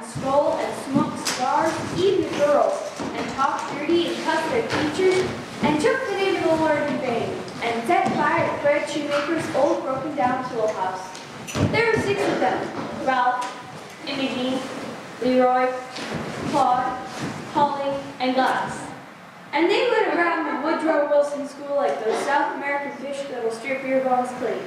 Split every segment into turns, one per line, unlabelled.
stole and smoked cigars, even the girls, and talked dirty and cussed their teachers, and took the name of the Lord in vain, and set fire to Fred Shoemaker's old broken-down tool house. There were 6 of them: Ralph, Imogen, Leroy, Claude, Holly, and Gus. And they went around the Woodrow Wilson School like those South American fish that will strip your bones clean.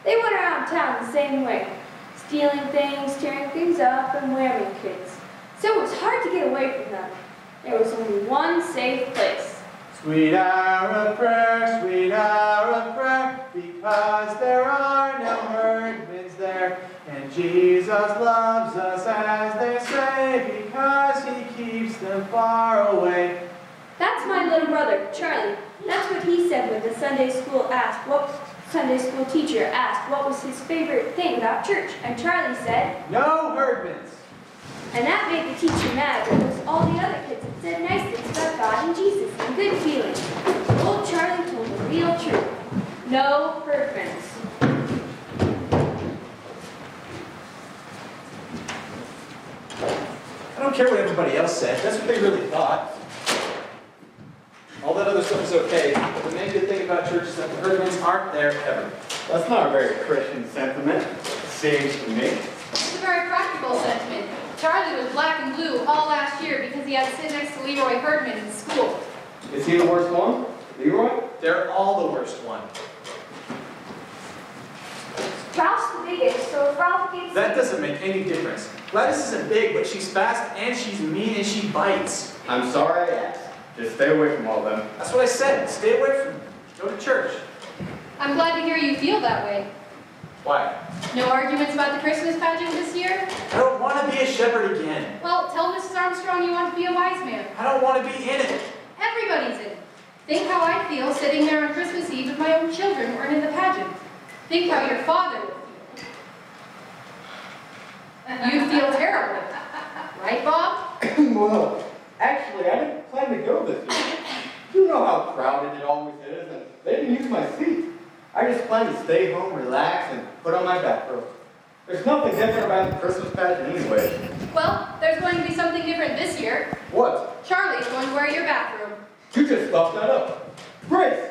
They went around town the same way, stealing things, tearing things up, and whamming kids. So it was hard to get away from them. There was only one safe place.
Sweet hour of prayer, because there are no herdmans there. And Jesus loves us, as they say, because he keeps them far away.
That's my little brother, Charlie. That's what he said when the Sunday school teacher asked what was his favorite thing about church. And Charlie said,
"No herdmans."
And that made the teacher mad because all the other kids had said nice things about God and Jesus and good feelings. Old Charlie told the real truth. No herdmans.
I don't care what everybody else said. That's what they really thought. All that other stuff is okay, but the main good thing about church is that the herdmans aren't there ever.
That's not a very Christian sentiment, it seems to me.
It's a very practical sentiment. Charlie was black and blue all last year because he had to sit next to Leroy Herdman in school.
Is he the worst one? Leroy?
They're all the worst one.
Ralph's the biggest, so if Ralph gets...
That doesn't make any difference. Gladys isn't big, but she's fast and she's mean and she bites.
I'm sorry I asked. Just stay away from all them.
That's what I said. Stay away from them. Go to church.
I'm glad to hear you feel that way.
Why?
No arguments about the Christmas pageant this year?
I don't want to be a shepherd again.
Well, tell Mrs. Armstrong you want to be a wise man.
I don't want to be in it.
Everybody's in it. Think how I feel sitting there on Christmas Eve with my own children weren't in the pageant. Think how your father would feel. You'd feel terrible. Right, Bob?
Well, actually, I didn't plan to go this year. You know how crowded it always is, and they didn't use my seat. I just planned to stay home, relax, and put on my bathrobe. There's nothing different about the Christmas pageant anyway.
Well, there's going to be something different this year.
What?
Charlie's going to wear your bathrobe.
You just stuffed that up. Grace!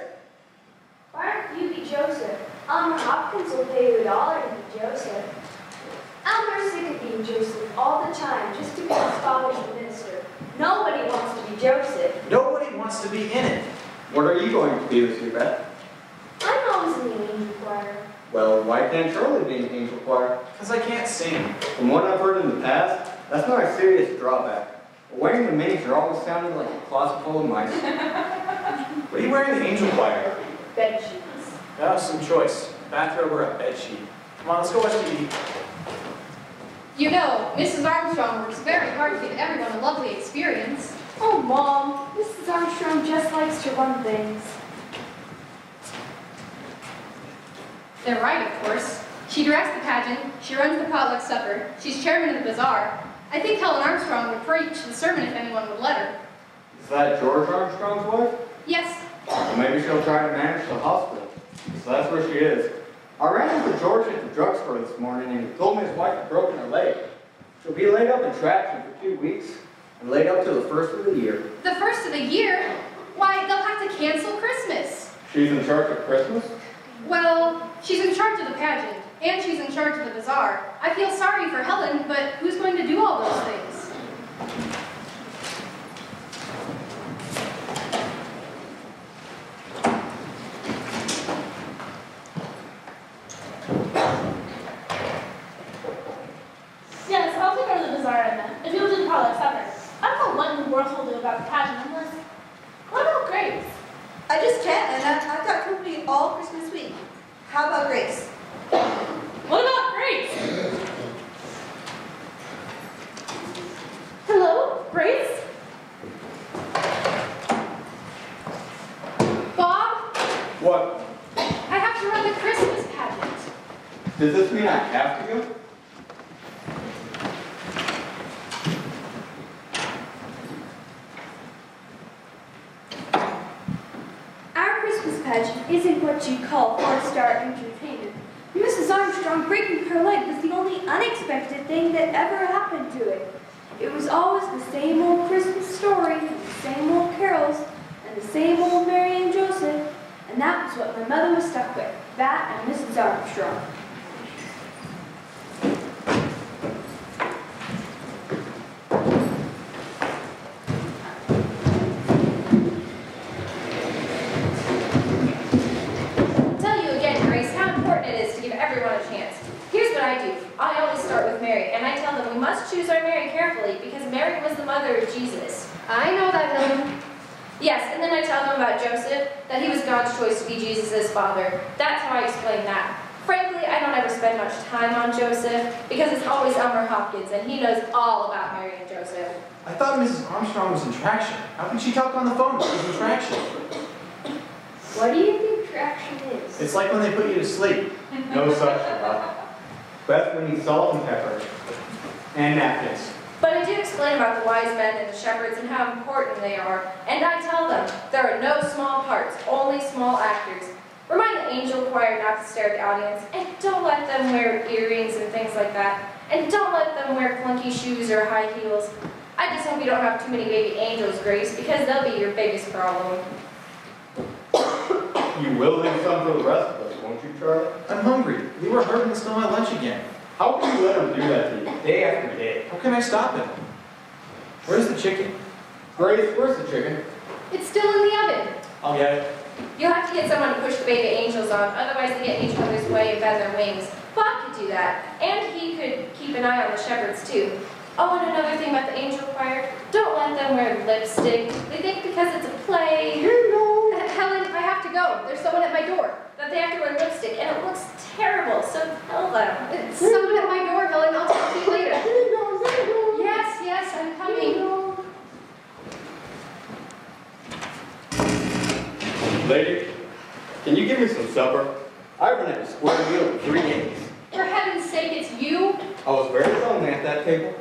Why don't you be Joseph? Elmer Hopkins will pay you $1 to be Joseph. Elmer's sick of being Joseph all the time just to be his father's minister. Nobody wants to be Joseph.
Nobody wants to be in it.
What are you going to be this year, Beth?
I'm always in the angel choir.
Well, why can't Charlie be in angel choir?
Because I can't sing.
From what I've heard in the past, that's not a serious drawback. But wearing the minis are always sounding like a closet full of mice.
What are you wearing in the angel choir?
Bed sheets.
That was some choice. A bathrobe or a bed sheet. Come on, let's go watch TV.
You know, Mrs. Armstrong works very hard to give everyone a lovely experience.
Oh, Mom, Mrs. Armstrong just likes to run things.
They're right, of course. She directs the pageant, she runs the potluck supper, she's chairman of the bazaar. I think Helen Armstrong would preach the sermon if anyone would let her.
Is that George Armstrong's wife?
Yes,
Well, maybe she'll try to manage the hospital. So that's where she is. I ran into George at the drugstore this morning and he told me his wife had broken her leg. She'll be laid up in traction for 2 weeks and laid up till the first of the year.
the first of the year? Why, they'll have to cancel Christmas.
She's in charge of Christmas?
Well, she's in charge of the pageant, and she's in charge of the bazaar. I feel sorry for Helen, but who's going to do all those things?
Yes, I'll take over the bazaar, Edna. If you'll do the potluck supper. I don't know what in the world he'll do about the pageant unless... What about Grace?
I just can't, and I've got company all Christmas week. How about Grace?
What about Grace? Hello, Grace?
Bob,
What?
I have to run the Christmas pageant.
Does this mean I have to go?
Our Christmas pageant isn't what you call four-star entertainment. Mrs. Armstrong Armstrong breaking her leg was the only unexpected thing that ever happened to it. It was always the same old Christmas story, and the same old carols, and the same old Mary and Joseph, and that was what my mother was stuck with, that and Mrs. Armstrong.
Tell you again, Grace, how important it is to give everyone a chance. Here's what I do. I always start with Mary, and I tell them we must choose our Mary carefully because Mary was the mother of Jesus.
I know that, Helen.
Yes, and then I tell them about Joseph, that he was God's choice to be Jesus' father. That's how I explain that. Frankly, I don't ever spend much time on Joseph because it's always Elmer Hopkins, and he knows all about Mary and Joseph.
I thought Mrs. Armstrong was in traction. How could she talk on the phone if she was in traction?
What do you think traction is?
It's like when they put you to sleep.
No such luck. Beth, we need salt and pepper. And napkins.
But I do explain about the wise men and the shepherds and how important they are, and I tell them there are no small parts, only small actors. Remind the angel choir not to stare at the audience, and don't let them wear earrings and things like that, and don't let them wear clunky shoes or high heels. I just hope you don't have too many baby angels, Grace, because they'll be your biggest problem.
You will leave some for the rest of us, won't you, Charlie?
I'm hungry. Leroy Herdman stole my lunch again.
How can you let him do that to you, day after day?
How can I stop him? Where's the chicken?
Grace, where's the chicken?
It's still in the oven.
I'll get it.
You'll have to get someone to push the baby angels on, otherwise they get in each other's way and bend their wings. Bob could do that, and he could keep an eye on the shepherds too. Oh, and another thing about the angel choir, don't let them wear lipstick. They think because it's a play.
Helen, I have to go. There's someone at my door.
That they have to wear lipstick, and it looks terrible, so tell them.
It's someone at my door, Helen. I'll talk to you later. Yes, I'm coming.
Lady, can you give me some supper? I haven't had a square meal in 3 days.
For heaven's sake, it's you?
I was very lonely at that table.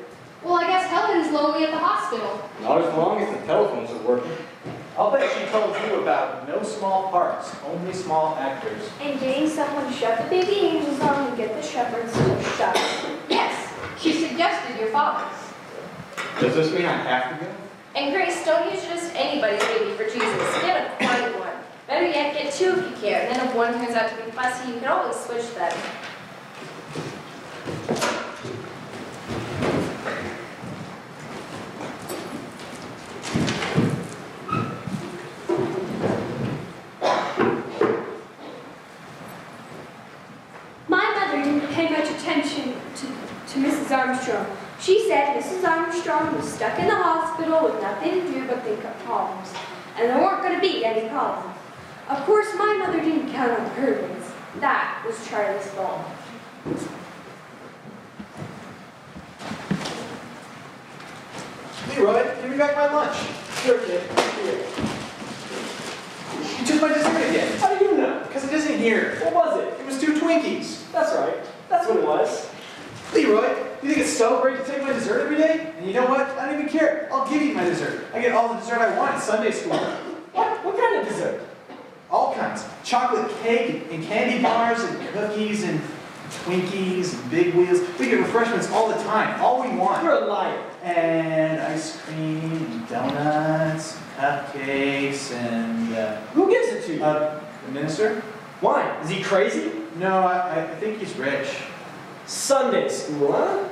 Well, I guess Helen's lonely at the hospital.
Not as long as the telephones are working.
I'll bet she told you about no small parts, only small actors.
And getting someone to shut the baby angels on and get the shepherds to shut.
Yes, she suggested your father.
Does this mean I have to go?
And Grace, don't use just anybody's baby for Jesus. Get a quiet one. Better yet, get 2 if you can. And then if one turns out to be fussy, you can always switch them.
My mother didn't pay much attention to Mrs. Armstrong. She said Mrs. Armstrong was stuck in the hospital with nothing to do but think up problems. And there weren't going to be any problems. Of course, my mother didn't count on the Herdmans. That was Charlie's fault.
Leroy, give me back my lunch.
Sure, kid. Here.
You took my dessert again.
How do you know?
Because it isn't here.
What was it?
It was 2 Twinkies.
That's right. That's what it was.
Leroy, you think it's so great to take my dessert every day? And you know what? I don't even care. I'll give you my dessert. I get all the dessert I want at Sunday school.
What? What kind of dessert?
All kinds. Chocolate cake and candy bars and cookies and Twinkies and Big Wheels. We get refreshments all the time. All we want.
You're a liar.
And ice cream and donuts, cupcakes, and
Who gives it to you?
the minister?
Why? Is he crazy?
No, I think he's rich.
Sunday school, huh?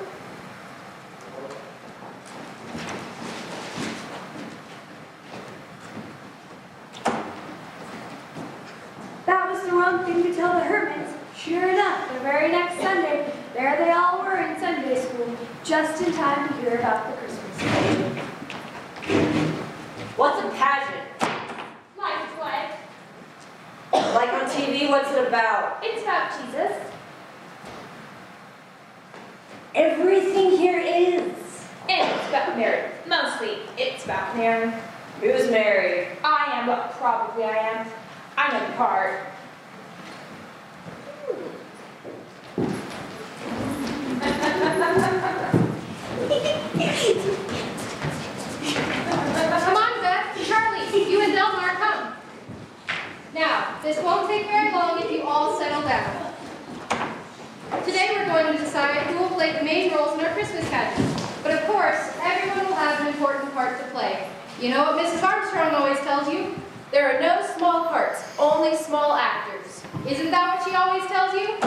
That was the wrong thing to tell the Herdmans. Sure enough, the very next Sunday, there they all were in Sunday school, just in time to hear about the Christmas pageant.
What's a pageant?
Life, life.
Like on TV, what's it about?
It's about Jesus.
Everything here is.
And it's about Mary. Mostly, it's about Mary.
Who's Mary?
I am, but probably I am. I know the part.
Come on, Beth. Charlie, you and Delmar, come. Now, this won't take very long if you all settle down. going to decide who will play the main roles in our Christmas pageant. But of course, everyone will have an important part to play. You know what Mrs. Armstrong always tells you?
There are no small parts, only small actors.
Isn't that what she always tells you?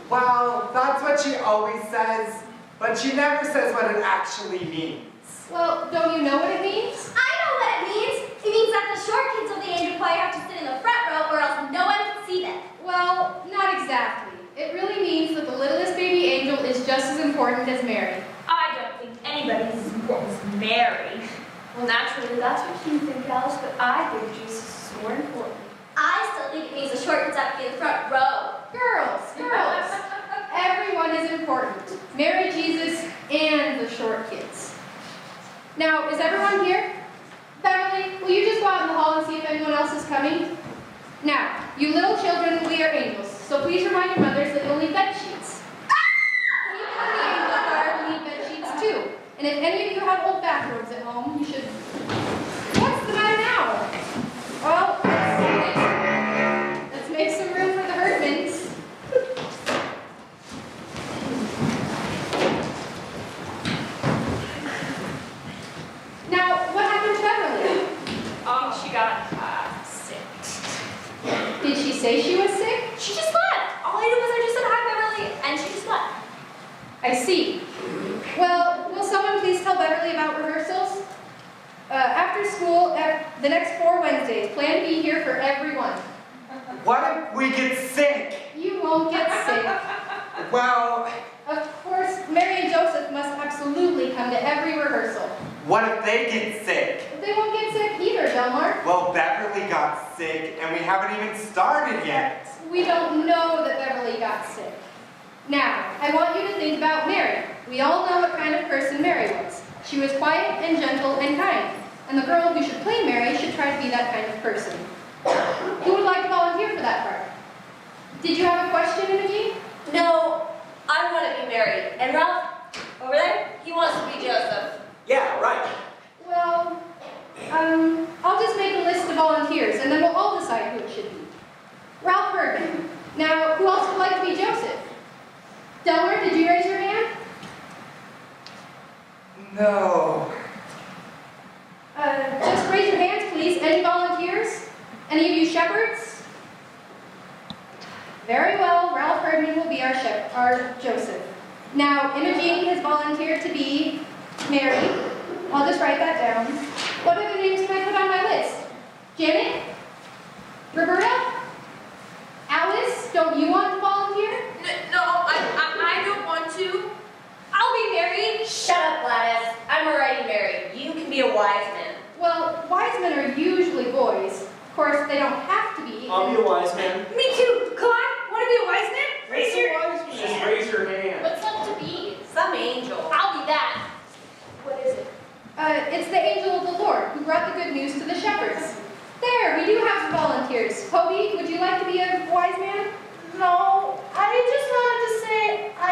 Well, that's what she always says, but she never says what it actually means.
Well, don't you know what it means?
I know what it means. It means that the short kids of the angel choir have to sit in the front row or else no one can see them.
Well, not exactly. It really means that the littlest baby angel is just as important as Mary.
I don't think anybody's as important as Mary.
Well, naturally, that's what you think, Alice, but I think Jesus is more important.
I still think it means the short kids have to be in the front row.
Girls, everyone is important. Mary, Jesus, and the short kids. Now, is everyone here? Beverly, will you just go out in the hall and see if anyone else is coming? Now, you little children, we are angels, so please remind your mothers that you'll need bed sheets. People in the angel choir will need bed sheets too. And if any of you have old bathrobes at home, you should... What's the matter now? Well, let's make some room for the Herdmans. Now, what happened to Beverly?
Oh, she got sick.
Did she say she was sick?
She just left. All I did was I just said hi, Beverly, and she just left.
I see. Well, will someone please tell Beverly about rehearsals? After school, the next 4 Wednesdays, plan to be here for everyone.
What if we get sick?
You won't get sick.
Well,
Of course, Mary and Joseph must absolutely come to every rehearsal.
what if they get sick?
They won't get sick either, Delmar.
Well, Beverly got sick, and we haven't even started yet.
We don't know that Beverly got sick. Now, I want you to think about Mary. We all know what kind of person Mary was. She was quiet and gentle and kind. And the girl who should play Mary should try to be that kind of person. Who would like to volunteer for that part? Did you have a question, Imogen?
No, I want to be Mary. And Ralph, over there, he wants to be Joseph.
Yeah, right.
Well, I'll just make a list of volunteers, and then we'll all decide who it should be. Ralph Herdman. Now, who else would like to be Joseph? Delmer, did you raise your hand?
No.
Just raise your hands, please. Any volunteers? Any of you shepherds? Very well. Ralph Herdman will be our Joseph. Now, Imogen has volunteered to be Mary. I'll just write that down. What other names can I put on my list? Janet? Roberta? Alice, don't you want to volunteer?
No, I don't want to. I'll be Mary. Shut up, Gladys. I'm already married. You can be a wise man.
Well, wise men are usually boys. Of course, they don't have to be.
I'll be a wise man.
Me too. Come on. Want to be a wise man? Raise your
Just raise your hand.
What's left to be?
Some angel.
I'll be that.
What is it? It's the angel of the Lord who brought the good news to the shepherds. There, we do have some volunteers. Toby, would you like to be a wise man?
No, I just wanted to say I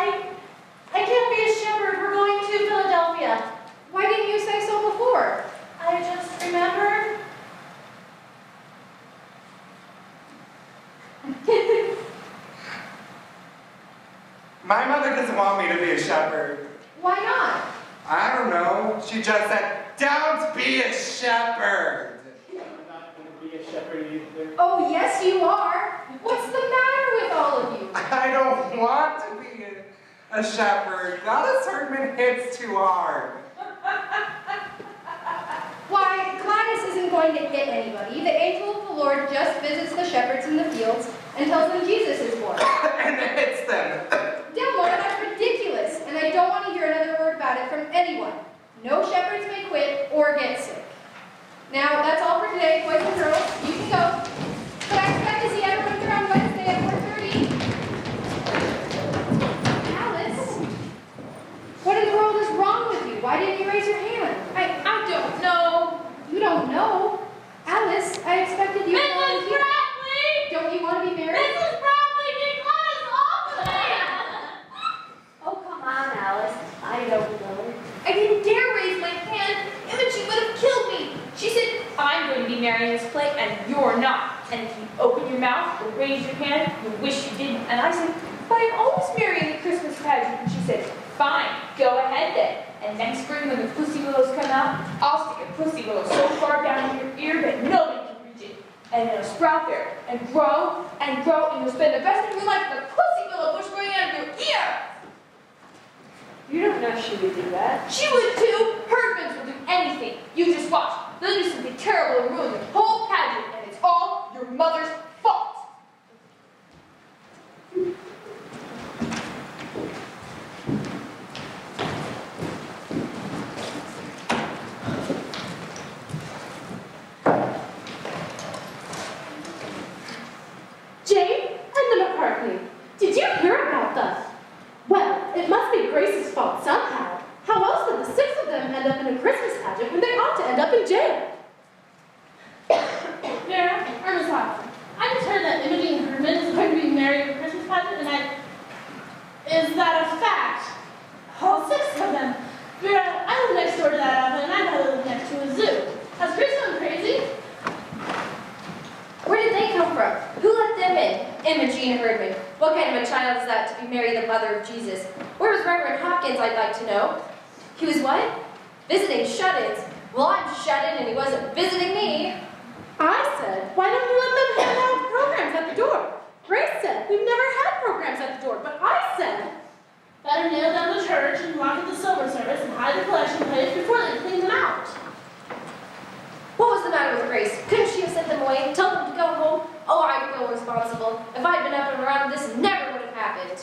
can't be a shepherd. We're going to Philadelphia.
Why didn't you say so before?
I just remembered.
My mother doesn't want me to be a shepherd.
Why not?
I don't know. She just said, don't be a shepherd.
I'm not going to be a shepherd either.
Oh, yes, you are. What's the matter with all of you?
I don't want to be a shepherd. Gladys Herdman hits too hard.
Why, Gladys isn't going to hit anybody. The angel of the Lord just visits the shepherds in the fields and tells them Jesus is born.
And hits them.
Delmore, that's ridiculous, and I don't want to hear another word about it from anyone. No shepherds may quit or get sick. Now, that's all for today, boys and girls. You can go. So I expect to see everyone here on Wednesday at 4:30. Alice, what in the world is wrong with you? Why didn't you raise your hand?
I don't know.
You don't know? Alice, I expected you to
Mrs.
volunteer.
Bradley!
Don't you want to be married?
Mrs. Bradley, get Gladys off of me!
Oh, come on, Alice. I don't know.
I didn't dare raise my hand. Imogen would have killed me. She said, I'm going to be marrying this play and you're not. And if you open your mouth or raise your hand, you wish you didn't. And I said,
but I'm almost marrying the Christmas pageant. And she said, fine, go ahead then. And next spring when the pussy willows come out, I'll stick a pussy willow so far down in your ear that nobody can reach it. And it'll sprout there and grow, and you'll spend the rest of your life with a pussy willow bush growing out of your ear.
You don't know she would do that.
She would too. Herdmans will do anything. You just watch. They'll do something terrible and ruin the whole pageant, and it's all your mother's fault.
Jane and the McCartney, did you hear about that? Well, it must be Grace's fault somehow. How else did the 6 of them end up in a Christmas pageant when they ought to end up in jail? Vera, Ernest Hopkins, I just heard that Imogen Herman is going to be married at a Christmas pageant, and is that a fact? All 6 of them. Vera, I live next door to that outfit, and I know they live next to a zoo. Has Grace gone crazy?
Where did they come from? Who let them in? Imogen Herdman. What kind of a child is that to be married the mother of Jesus? Where was Reverend Hopkins, I'd like to know? He was what? Visiting shut-ins. Well, I'm shut-in and he wasn't visiting me.
I said, why don't you let them hand out programs at the door? Grace said, we've never had programs at the door, but I said, better nail down the church and lock up the silver service and hide the collection plates before they clean them out.
What was the matter with Grace? Couldn't she have sent them away? Told them to go home? Oh, I feel responsible. If I'd been up and around, this never would have happened.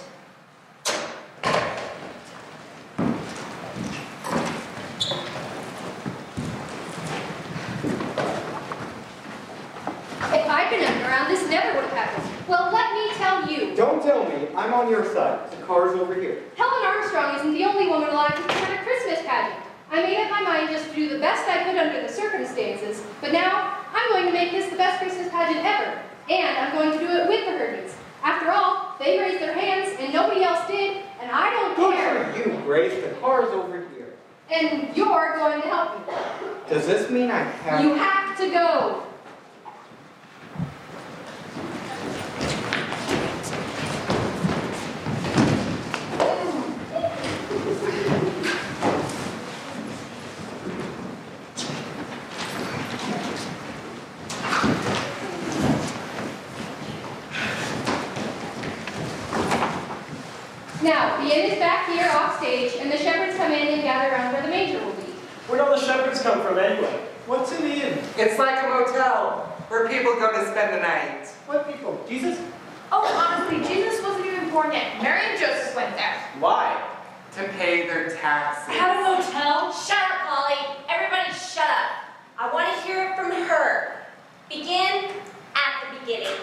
If I'd been up and around, this never would have happened. Well, let me tell you.
Don't tell me. I'm on your side. The car's over here.
Helen Armstrong isn't the only woman alive who can a Christmas pageant. I made up my mind just to do the best I could under the circumstances, but now I'm going to make this the best Christmas pageant ever, and I'm going to do it with the Herdmans. After all, they raised their hands and nobody else did, and I don't care.
Good for you, Grace. The car's over here.
And you're going to help me.
Does this mean I have...
You have to go. Now, the inn is back here off stage, and the shepherds come in and gather around where the manger will be.
Where'd all the shepherds come from anyway? What's in the inn?
It's like a motel where people go to spend the night.
What people? Jesus?
Oh, honestly, Jesus wasn't even born yet. Mary and Joseph went there.
Why?
To pay their taxes.
At a motel? Shut up, Polly. Everybody shut up. I want to hear it from her. Begin at the beginning.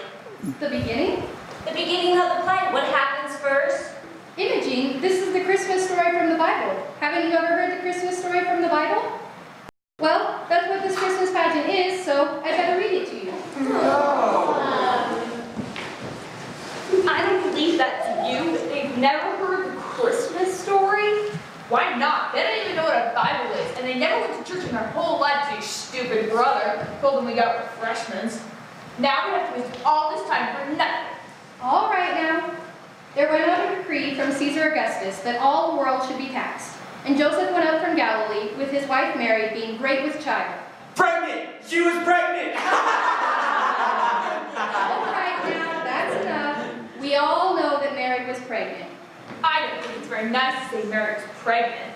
The beginning?
The beginning of the play. What happens first?
Imogene, this is the Christmas story from the Bible. Haven't you ever heard the Christmas story from the Bible? Well, that's what this Christmas pageant is, so I'd better read it to you.
I don't believe that's you. They've never heard the Christmas story. Why not? They don't even know what a Bible is, and they never went to church in their whole lives. Your stupid brother told them we got refreshments. Now we have to waste all this time for nothing.
All right now. There went out a decree from Caesar Augustus that all the world should be taxed. And Joseph went up from Galilee with his wife Mary, being great with child.
Pregnant! She was pregnant!
All right now, that's enough. We all know that Mary was pregnant.
I don't think it's very nice to say Mary was pregnant.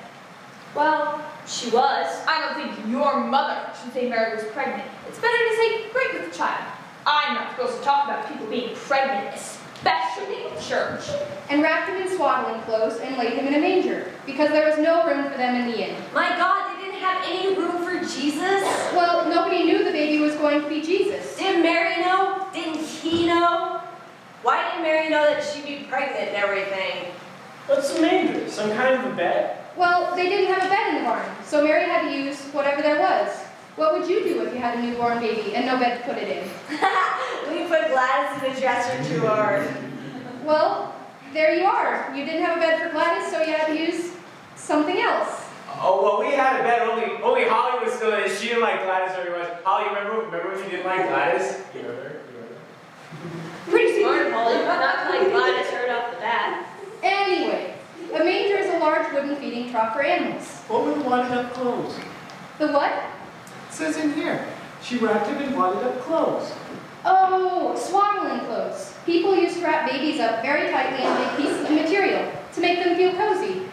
Well, she was. I don't think your mother should say Mary was pregnant. It's better to say great with child. I'm not supposed to talk about people being pregnant, especially in church.
And wrapped him in swaddling clothes and laid him in a manger, because there was no room for them in the inn.
My God, they didn't have any room for Jesus?
Well, nobody knew the baby was going to be Jesus.
Did Mary know? Didn't he know? Why didn't Mary know that she'd be pregnant and everything?
What's a manger? Some kind of a bed?
Well, they didn't have a bed in the barn, so Mary had to use whatever there was. What would you do if you had a newborn baby and no bed to put it in?
We put Gladys in the dresser drawer.
Well, there you are. You didn't have a bed for Gladys, so you had to use something else.
Oh, well, we had a bed. Only Holly was still in. She didn't like Gladys very much. Holly, remember when you didn't like Gladys? You remember?
Pretty smart, Polly. Not like Gladys or right off the bat.
Anyway, a manger is a large wooden feeding trough for animals.
What were the wadded up clothes?
The what?
It says in here. She wrapped him in wadded up clothes.
Oh, swaddling clothes. People used to wrap babies up very tightly in big pieces of material to make them feel cozy.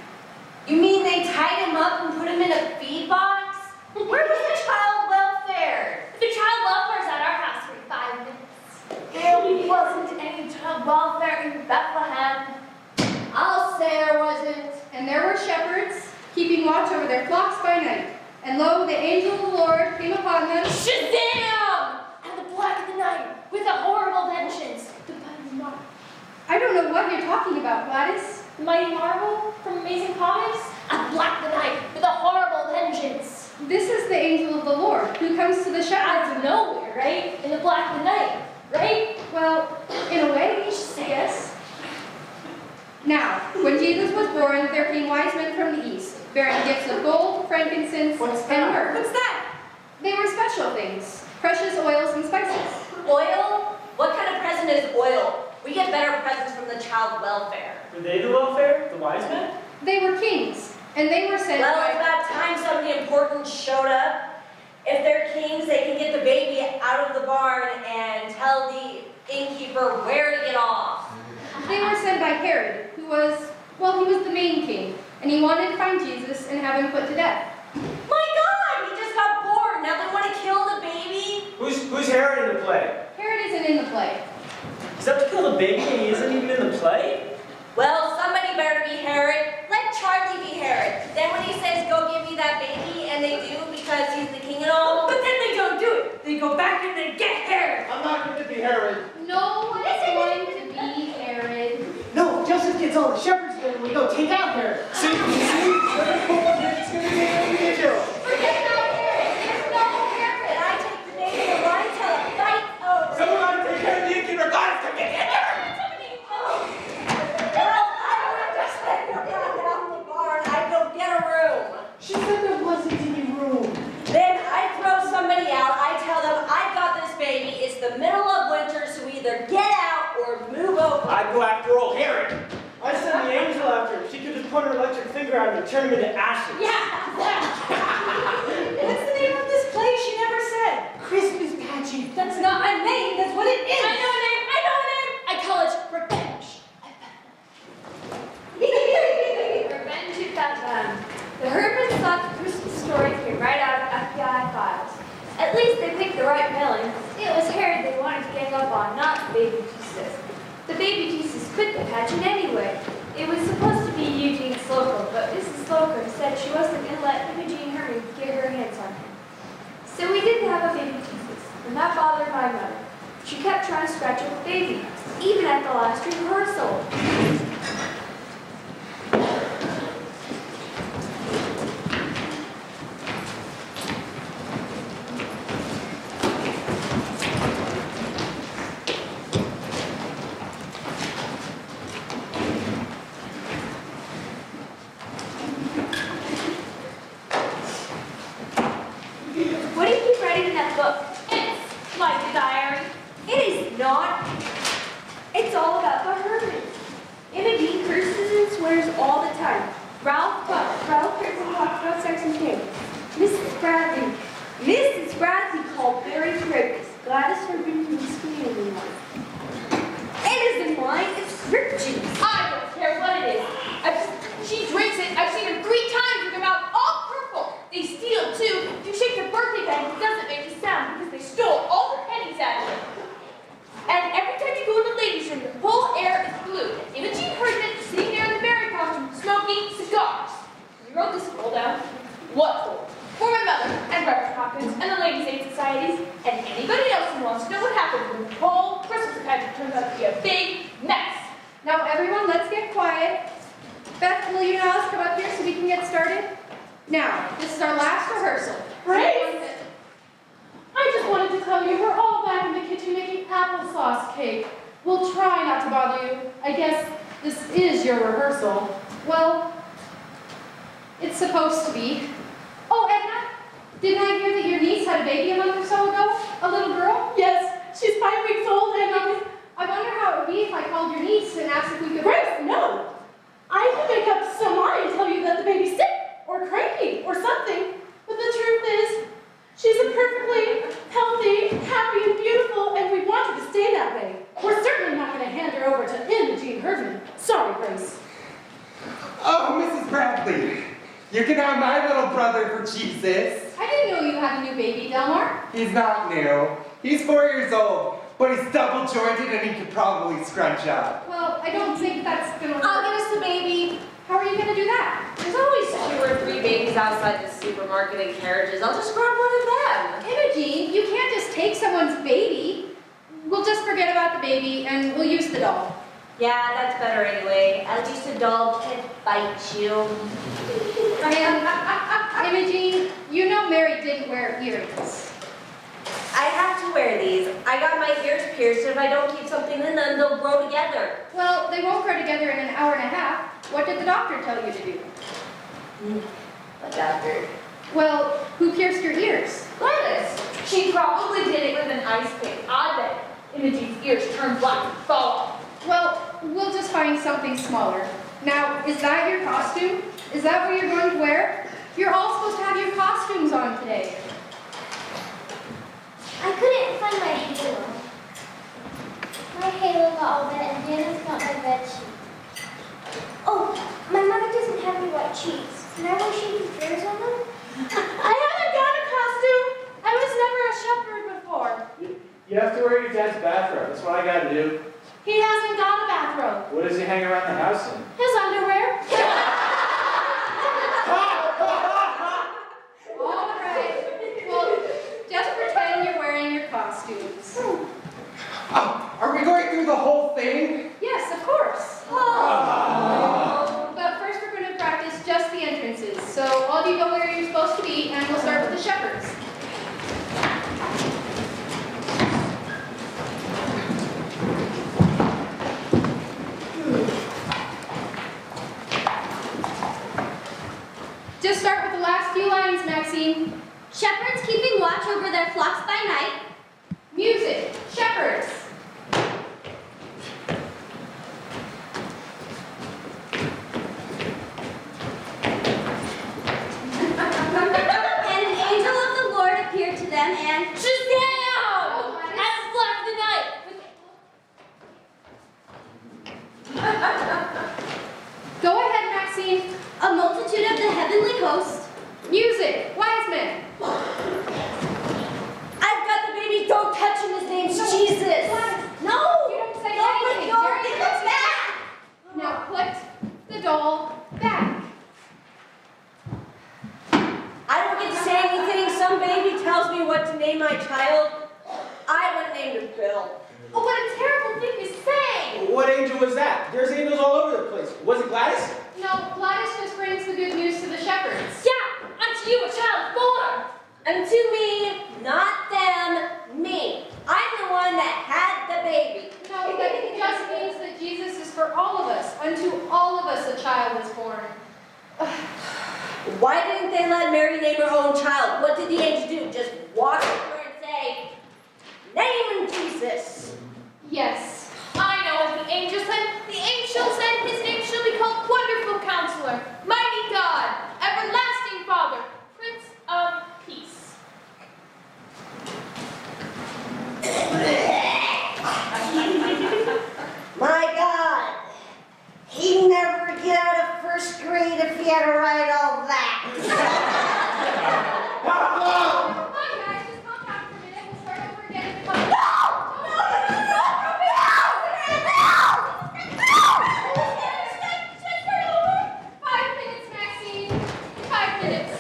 You mean they tied him up and put him in a feed box? Where was the child welfare?
The child welfare's at our house for 5 minutes.
There wasn't any child welfare in Bethlehem.
I'll say there wasn't. And there were shepherds keeping watch over their flocks by night. And lo, the angel of the Lord came upon them.
Shazam! And the black of the night, with a horrible vengeance.
I don't know what you're talking about, Gladys.
Mighty Marvel from Amazing Comics? A black of the night, with a horrible vengeance.
This is the angel of the Lord who comes to the shepherds.
Out of nowhere, right? In the black of the night, right?
Well, in a way, yes. Now, when Jesus was born, there came wise men from the east, bearing gifts of gold, frankincense, and myrrh.
What's that?
They were special things, precious oils and spices.
Oil? What kind of present is oil? We get better presents from the child welfare.
Were they the welfare? The wise men?
They were kings, and they were sent
Well,
by...
it's about time somebody important showed up. If they're kings, they can get the baby out of the barn and tell the innkeeper where to get off.
They were sent by Herod, who was, well, he was the main king, and he wanted to find Jesus and have him put to death.
My God, he just got born. Now they want to kill the baby?
Who's Herod in the play?
Herod isn't in the play.
Is that to kill the baby and he isn't even in the play?
Well, somebody better be Herod. Let Charlie be Herod. Then when he says, go give me that baby, and they do because he's the king and all.
But then they don't do it. They go back and they get Herod.
I'm not going to be Herod.
No one is going to be Herod.
No, Joseph gets all the shepherds there and we go take out Herod. See? It's going to be an angel.
Forget about Herod. There's no Herod. I take the name of the line till the fight's over.
Someone ought to take care of the innkeeper. God, it's going to get Herod.
Well, I would just let her back out of the barn. I'd go get a room.
She said there wasn't any room.
Then I throw somebody out. I tell them I've got this baby. It's the middle of winter, so either get out or move over.
I'd go after old Herod. I'd send the angel after him. She could just put her electric finger out and turn him into ashes.
Yeah. What's the name of this play? She never said.
Christmas Pageant.
That's not a name. That's what it is. I know a name. I call it Revenge.
Revenge at Bethlehem. The Hermans thought the Christmas story came right out of FBI files. At least they picked the right villain. It was Herod they wanted to gang up on, not the baby Jesus. The baby Jesus quit the pageant anyway. It was supposed to be Eugene Slocum, but Mrs. Slocum said she wasn't going to let Imogene Herman get her hands on him. So we didn't have a baby Jesus, and that bothered my mother. She kept trying to scratch up the baby, even at the last rehearsal. What do you keep writing in that book?
It's like a diary.
It is not. It's all about the Hermans. Imogene curses and swears all the time. Ralph Pearson talks about sex and pain. Mrs. Bradley called Barry Cripps. Gladys forbidden from screaming one. It isn't wine, it's grape juice.
I don't care what it is. She drinks it. I've seen her 3 times with her mouth all purple. They steal too. If you shake the birthday bag, it doesn't make a sound because they stole all her pennies out of it. And every time you go in the ladies' room, the whole air is blue. Imogene Herman is sitting there in the berry costume smoking cigars. We wrote this scroll down. What for? For my mother and Reverend Hopkins and the Ladies' Aid Societies and anybody else who wants to know what happens when the whole Christmas pageant turns out to be a big mess.
Now everyone, let's get quiet. Beth, will you now come up here so we can get started? Now, this is our last rehearsal.
Grace? I just wanted to tell you we're all back in the kitchen making applesauce cake. We'll try not to bother you. I guess this is your rehearsal.
Well, it's supposed to be. Oh, Edna, didn't I hear that your niece had a baby a month or so ago? A little girl?
Yes, she's 5 weeks old and
I wonder how it would be if I called your niece and and asked if we could...
Grace, no! I can make up some lie and tell you that the baby's sick, or cranky, or something. But the truth is, she's a perfectly healthy, happy, and beautiful, and we want her to stay that way. We're certainly not going to hand her over to Imogene Herdman. Sorry, Grace.
Oh, Mrs. Bradley, you can have my little brother for Jesus.
I didn't know you had a new baby, Delmar.
He's not new. He's 4 years old, but he's double jointed and he could probably scrunch up.
Well, I don't think that's gonna work.
I'll get us the baby.
How are you gonna do that?
There's always 2 or 3 babies outside the supermarket in carriages. I'll just grab one of them.
Imogene, you can't just take someone's baby. We'll just forget about the baby and we'll use the doll.
Yeah, that's better anyway. At least a doll can bite you.
And, Imogene, you know Mary didn't wear earrings.
I have to wear these. I got my ears pierced. If I don't keep something in them, they'll grow together.
Well, they won't grow together in an hour and a half. What did the doctor tell you to do?
The doctor.
Well, who pierced your ears?
Gladys, she probably did it with an ice pick. I bet Imogene's ears turned black and fall off.
Well, we'll just find something smaller. Now, is that your costume? Is that what you're going to wear? You're all supposed to have your costumes on today.
I couldn't find my halo. My halo got all wet and Hannah's got my bed sheet. Oh, my mother doesn't have any white sheets. Can I wear shady furs on them?
I haven't got a costume. I was never a shepherd before.
You have to wear your dad's bathrobe. That's what I gotta do.
He hasn't got a bathrobe.
What does he hang around the house in?
His underwear.
All right. Well, just pretend you're wearing your costumes.
Are we going through the whole thing?
Yes, of course. But first we're going to practice just the entrances. So all of you go where you're supposed to be, and we'll start with the shepherds. Just start with the last few lines, Maxine.
Shepherds keeping watch over their flocks by night.
Music, shepherds.
And an angel of the Lord appeared to them and
Shazam! At the flock of the night.
Go ahead, Maxine.
a multitude of the heavenly host.
Music, wise men.
I've got the baby. Don't touch him. His name's Jesus.
No!
You don't say
Don't let
anything.
go!
You're
Give
in
it back!
Now put the doll back.
I don't get to say anything. Some baby tells me what to name my child. I would have named him Bill.
Oh, what a terrible thing to say!
What angel was that? There's angels all over the place. Was it Gladys?
No, Gladys just brings the good news to the shepherds.
Yeah, unto you a child born.
And to me, not them, me. I'm the one that had the baby.
No, that just means that Jesus is for all of us. Unto all of us a child is born.
Why didn't they let Mary name her own child? What did the angel do? Just walk over and say, name him Jesus.
Yes.
I know what the angel said. The angel said his name shall be called Wonderful Counselor, Mighty God, Everlasting Father, Prince of Peace.
My God, he'd never get out of first grade if he had to write all that.
Hi guys, just calm down for a minute. We'll start over again in a couple. No! 5 minutes, Maxine. 5 minutes.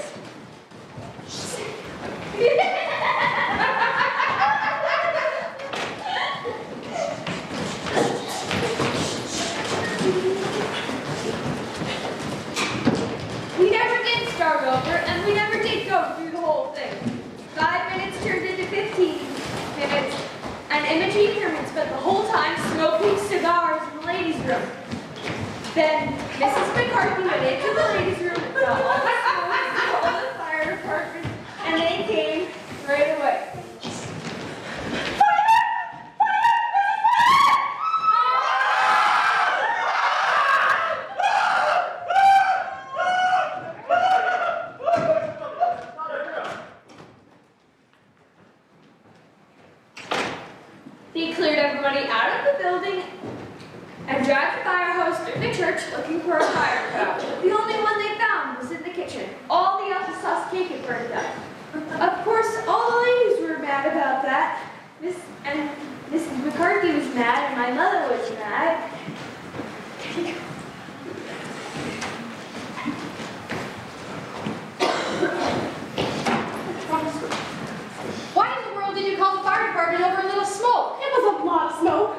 We never did start over, and we never did go through the whole thing. 5 minutes turned into 15 minutes, and Imogene Herman spent the whole time smoking cigars in the ladies' room. Then Mrs. McCarthy went into the ladies' room and saw all the smoke and called the fire department, and they came right away.
everybody out of the building and dragged the fire hose through the church looking for a fire truck. The only one they found was in the kitchen. All the applesauce cake had burned up. Of course, all the ladies were mad about that. Mrs. McCarthy was mad, and my mother was mad.
Why in the world did you call the fire department over a little smoke?
It was a lot of smoke.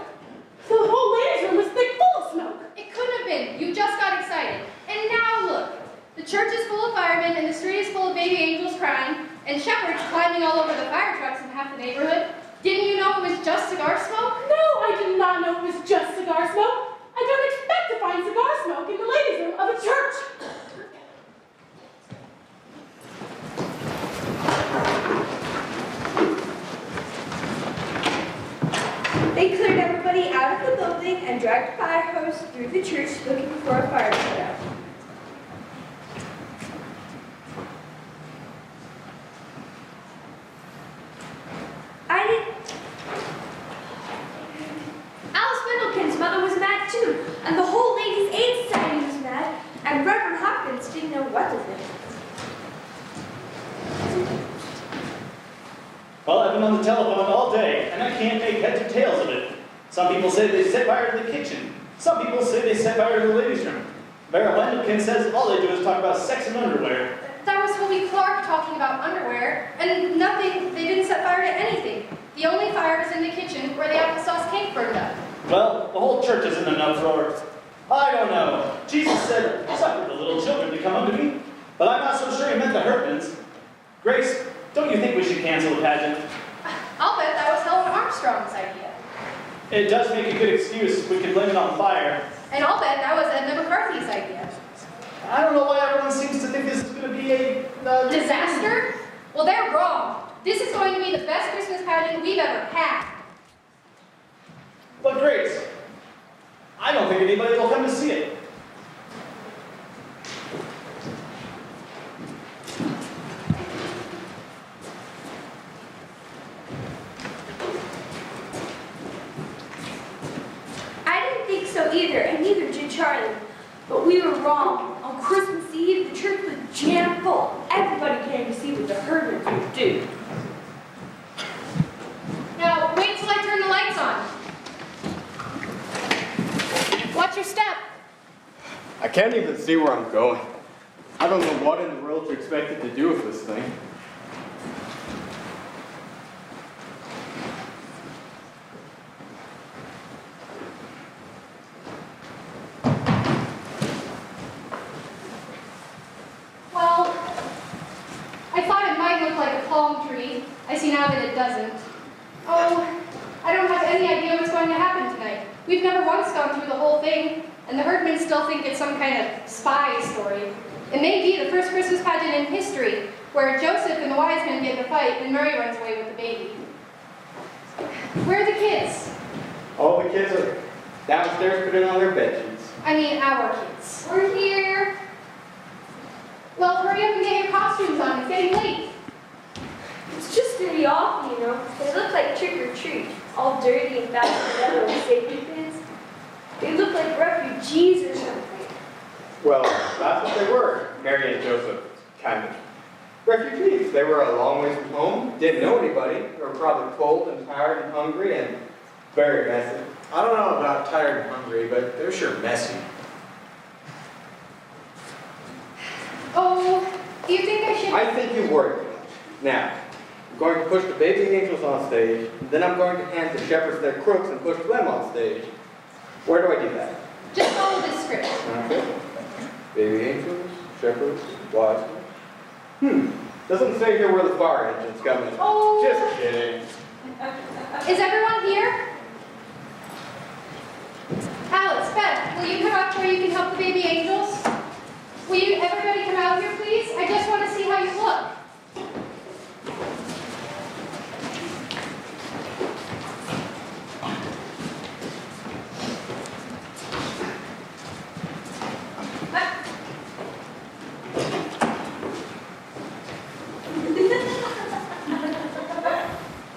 The whole ladies' room was thick full of smoke.
It couldn't have been. You just got excited. And now look. The church is full of firemen, and the street is full of baby angels crying, and shepherds climbing all over the fire trucks in half the neighborhood. Didn't you know it was just cigar smoke?
No, I did not know it was just cigar smoke. I don't expect to find cigar smoke in the ladies' room of a church.
They cleared everybody out of the building and dragged a fire hose through the church looking for a fire to put out. Alice Middleton's mother was mad too, and the whole Ladies' Aid Society was mad, and Reverend Hopkins didn't know what to think.
Well, I've been on the telephone all day, and I can't make heads or tails of it. Some people say they set fire to the kitchen. Some people say they set fire to the ladies' room. Vera Wendelkin says all they do is talk about sex and underwear.
That was Toby Clark talking about underwear, and they didn't set fire to anything. The only fire was in the kitchen where the applesauce cake burned up.
Well, the whole church isn't an uproar. I don't know. Jesus said, suffer the little children to come unto me. But I'm not so sure he meant the Hertmans. Grace, don't you think we should cancel the pageant?
I'll bet that was Helen Armstrong's idea.
It does make a good excuse. We can blame it on fire.
And I'll bet that was Edna McCarthy's idea.
I don't know why everyone seems to think this is going to be a...
Disaster? Well, they're wrong. This is going to be the best Christmas pageant we've ever had.
But Grace, I don't think anybody will come to see it.
I didn't think so either, and neither did Charlie. But we were wrong. On Christmas Eve, the church was jam full. Everybody came to see what the Hertmans would do.
Now, wait till I turn the lights on. Watch your step.
I can't even see where I'm going. I don't know what in the world you expected to do with this thing.
Well, I thought it might look like a palm tree. I see now that it doesn't. Oh, I don't have any idea what's going to happen tonight. We've never once gone through the whole thing, and the Herdmans still think it's some kind of spy story. It may be the first Christmas pageant in history, where Joseph and the wise men get in a fight and Mary runs away with the baby. Where are the kids?
All the kids are downstairs putting on their bed sheets.
I mean, our kids.
We're here.
Well, hurry up and get your costumes on. It's getting late.
It's just really awful, you know. They look like trick or treat, all dirty and bound together with safety pins. They look like refugees or something.
Well, that's what they were, Mary and Joseph, kind of. Refugees. They were a long ways from home, didn't know anybody. They were probably cold and tired and hungry and very messy.
I don't know about tired and hungry, but they're sure messy.
Oh, do you think I should...
I think you worry too much. Now, I'm going to push the baby angels on stage, then I'm going to hand the shepherds their crooks and push them on stage. Where do I do that?
Just follow this script.
Okay. Baby angels, shepherds, wise men. Doesn't say here where the fire engine's coming.
Oh.
Just kidding.
Is everyone here? Alex, Beth, will you come up where you can help the baby angels? Will you everybody come out here, please? I just want to see how you look.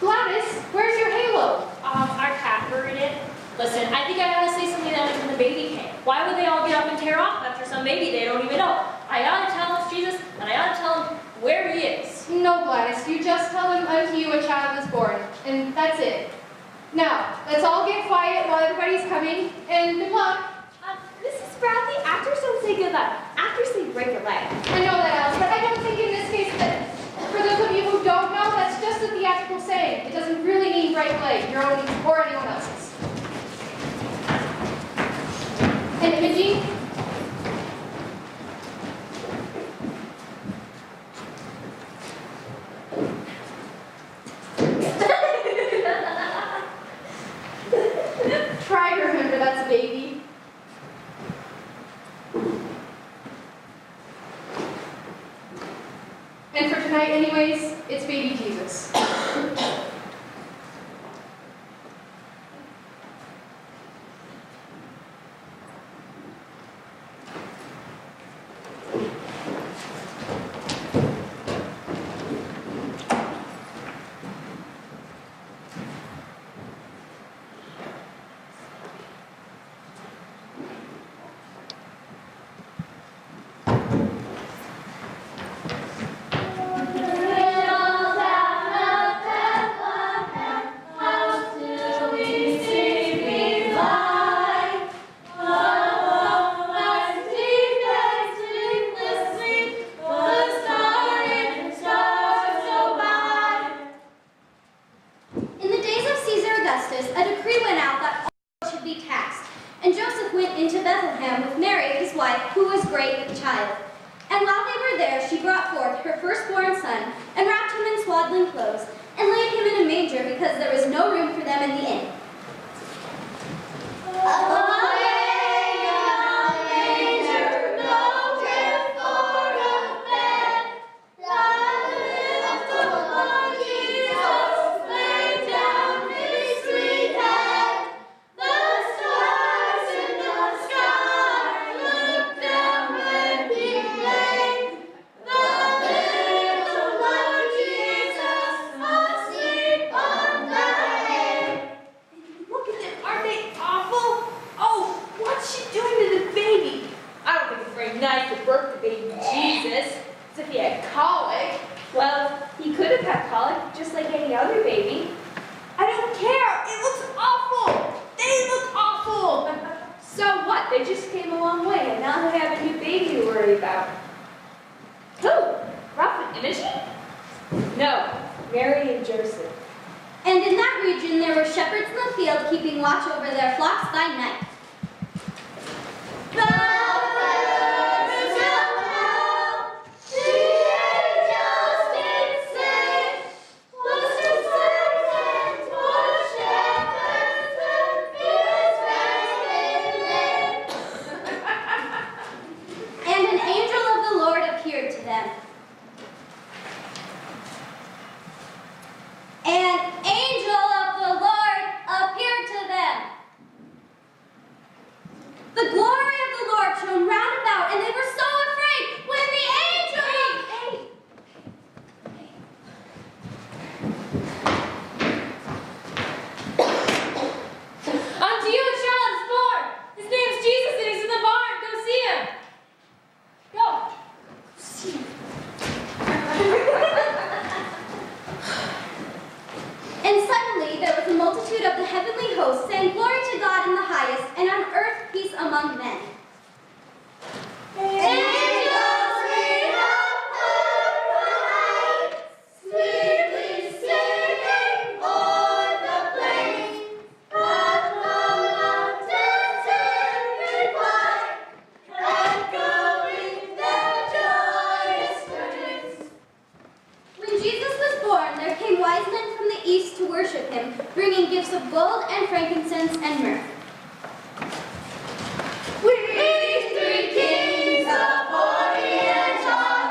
Gladys, where's your halo?
Our cat buried it.
otherwise, you just tell them unto you a child is born, and that's it. Now, let's all get quiet while everybody's coming, and good luck.
Mrs. Bradley, actors don't say good luck. Actors say break a leg.
I know that, Alice, but I don't think in this case that, for those of you who don't know, that's just a theatrical saying. It doesn't really mean break a leg, your own or anyone else's. And Imogene? Try to remember that's a baby. And for tonight anyways, it's baby Jesus.
In the days of Caesar Augustus, a decree went out that all should be taxed. And Joseph went into Bethlehem with Mary, his wife, who was great with child. And while they were there, she brought forth her firstborn son, and wrapped him in swaddling clothes, and laid him in a manger, because there was no room for them in the inn.
Look at them, aren't they awful? Oh, what's she doing to the baby? I don't think it's very nice to birth the baby Jesus. As if he had colic. Well, he could have had colic just like any other baby. I don't care. It looks awful. They look awful. So what? They just came a long way, and now they have a new baby to worry about. Who? Ralph and Imogen? No, Mary and Joseph.
And in that region there were shepherds in the field, keeping watch over their flocks by night. And an angel of the Lord appeared to them. An angel of the Lord appeared to them. The glory of the Lord shone round about, and they were so afraid when the angel...
Unto you a child is born. His name is Jesus, and he's in the barn. Go see him. Go. See him.
And suddenly there was a multitude of the heavenly host saying, Glory to God in the highest, and on earth peace among men. Angels we have heard, sweetly singing o'er the plains, of the mountains in reply, echoing their joyous strains. When Jesus was born, there came wise men from the east to worship him, bringing gifts of gold and frankincense and myrrh. We three kings of Orient are,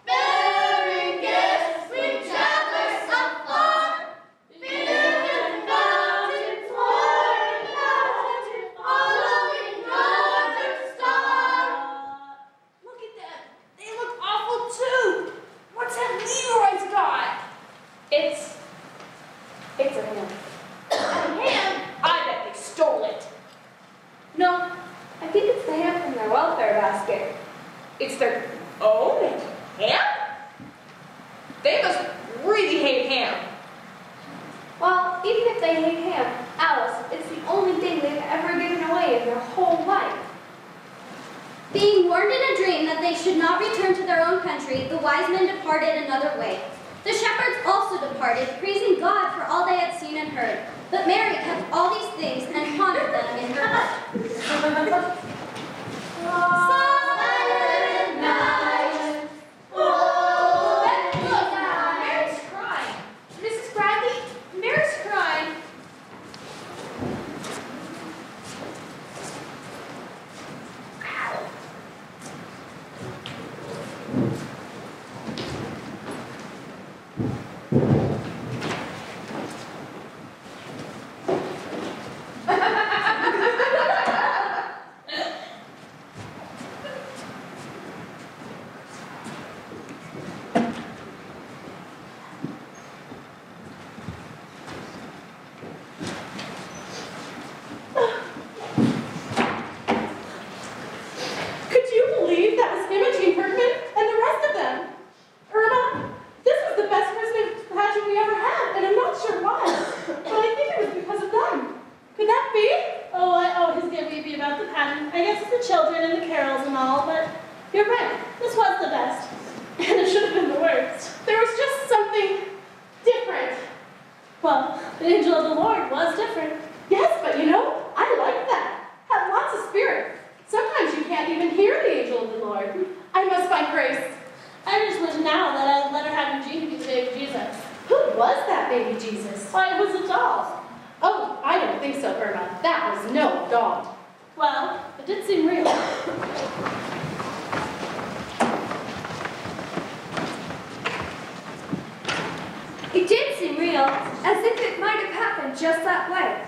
bearing gifts we traverse afar, building mountains, pouring out, following Northern Star.
Look at them. They look awful too. What's that Leroy's got? It's a ham. A ham? I bet they stole it. No, I think it's the ham from their welfare basket. It's their own ham? They must
really hate ham.
Well, even if they hate ham, Alice, it's the only thing they've ever given away in their whole life.
Being warned in a dream that they should not return to their own country, the wise men departed another way. The shepherds also departed, praising God for all they had seen and heard. But Mary kept all these things and pondered them in her heart. Silent night.
Look, Mary's crying. Mrs. Bradley, Mary's crying.
Could you believe that was Imogen Bergman and the rest of them? Irma, this was the best Christmas pageant we ever had, and I'm not sure why. But I think it was because of them. Could that be?
Oh, I always get weepy about the pageant. I guess it's the children and the carols and all, but you're right. This was the best. And it should have been the worst.
There was just something different.
Well, the angel of the Lord was different.
Yes, but you know, I like that. Had lots of spirit. Sometimes you can't even hear the angel of the Lord. I must find Grace.
I just wish now that I let her have Eugene be the baby Jesus.
Who was that baby Jesus?
Why, it was a doll.
Oh, I don't think so, Irma. That was no doll.
Well, it did seem real.
It did seem real, as if it might have happened just that way.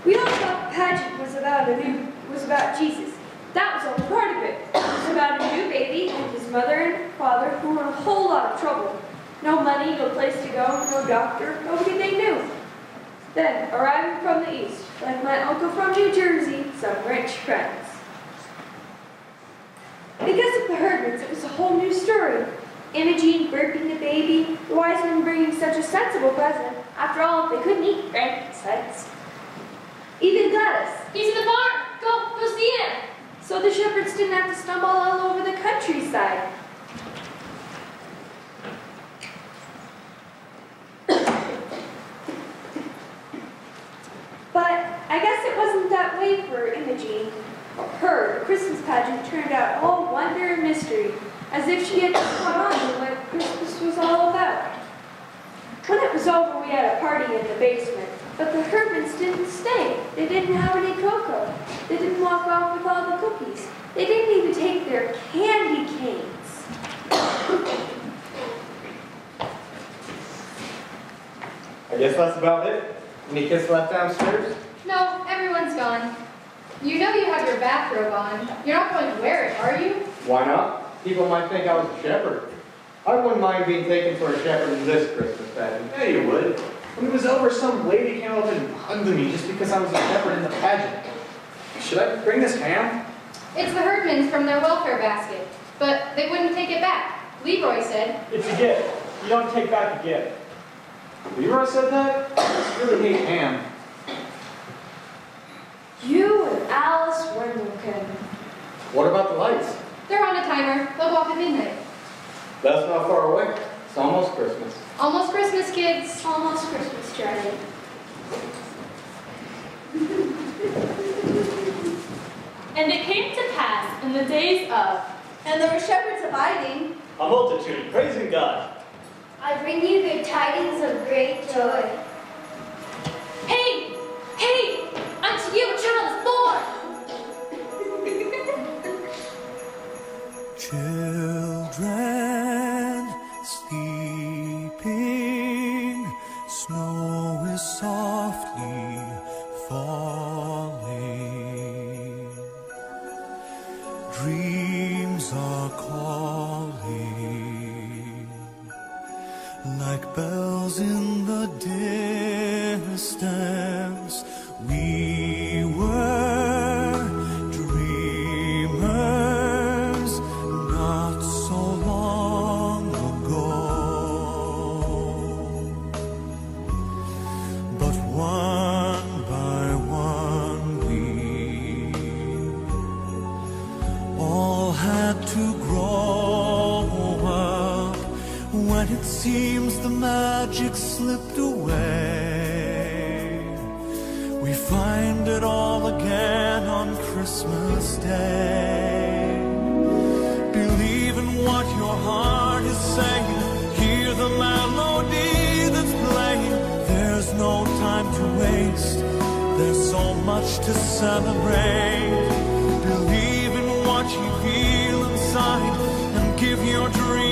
We all thought the pageant was about Jesus. That was only part of it. It was about a new baby and his mother and father who were in a whole lot of trouble. No money, no place to go, no doctor, nobody they knew. Then, arriving from the east, like my uncle from New Jersey, some rich friends. Because of the Herdmans, it was a whole new story. Imogen burping the baby, the wise men bringing such a sensible present. After all, they couldn't eat frankincense. Even Gladys.
He's in the barn. Go see him.
So the shepherds didn't have to stumble all over the countryside. But I guess it wasn't that way for Imogen. Her, the Christmas pageant turned out all wonder and mystery, as if she had just caught on to what Christmas was all about. When it was over, we had a party in the basement, but the Herdmans didn't stay. They didn't have any cocoa. They didn't walk off with all the cookies. They didn't even take their candy canes.
I guess that's about it. Any kids left downstairs?
No, everyone's gone. You know you have your bathrobe on. You're not going to wear it, are you?
Why not? People might think I was a shepherd. I wouldn't mind being taken for a shepherd in this Christmas pageant.
Yeah, you would. When it was over, some lady came up and hugged me just because I was a shepherd in the pageant. Should I bring this ham?
It's the Herdmans from their welfare basket, but they wouldn't take it back. Leroy said.
It's a gift. You don't take back a gift.
Leroy said that? I really hate ham.
You and Alice Wendlekin.
What about the lights?
They're on a timer. They'll go off at midnight.
That's not far away. It's almost Christmas.
Almost Christmas, kids.
Almost Christmas, Charlie.
And it came to pass in the days of,
And there were shepherds abiding.
A multitude praising God.
I bring you good tidings of great joy.
Hey! Hey! Unto you a child is born!
Children sleeping, snow is softly falling. Dreams are calling, like bells in the distance. We were dreamers not so long ago. when it seems the magic slipped away, we find it all again on Christmas Day. Believe in what your heart is saying, hear the melody that's playing. There's no time to waste, there's so much to celebrate. Believe in what you feel inside and give your dreams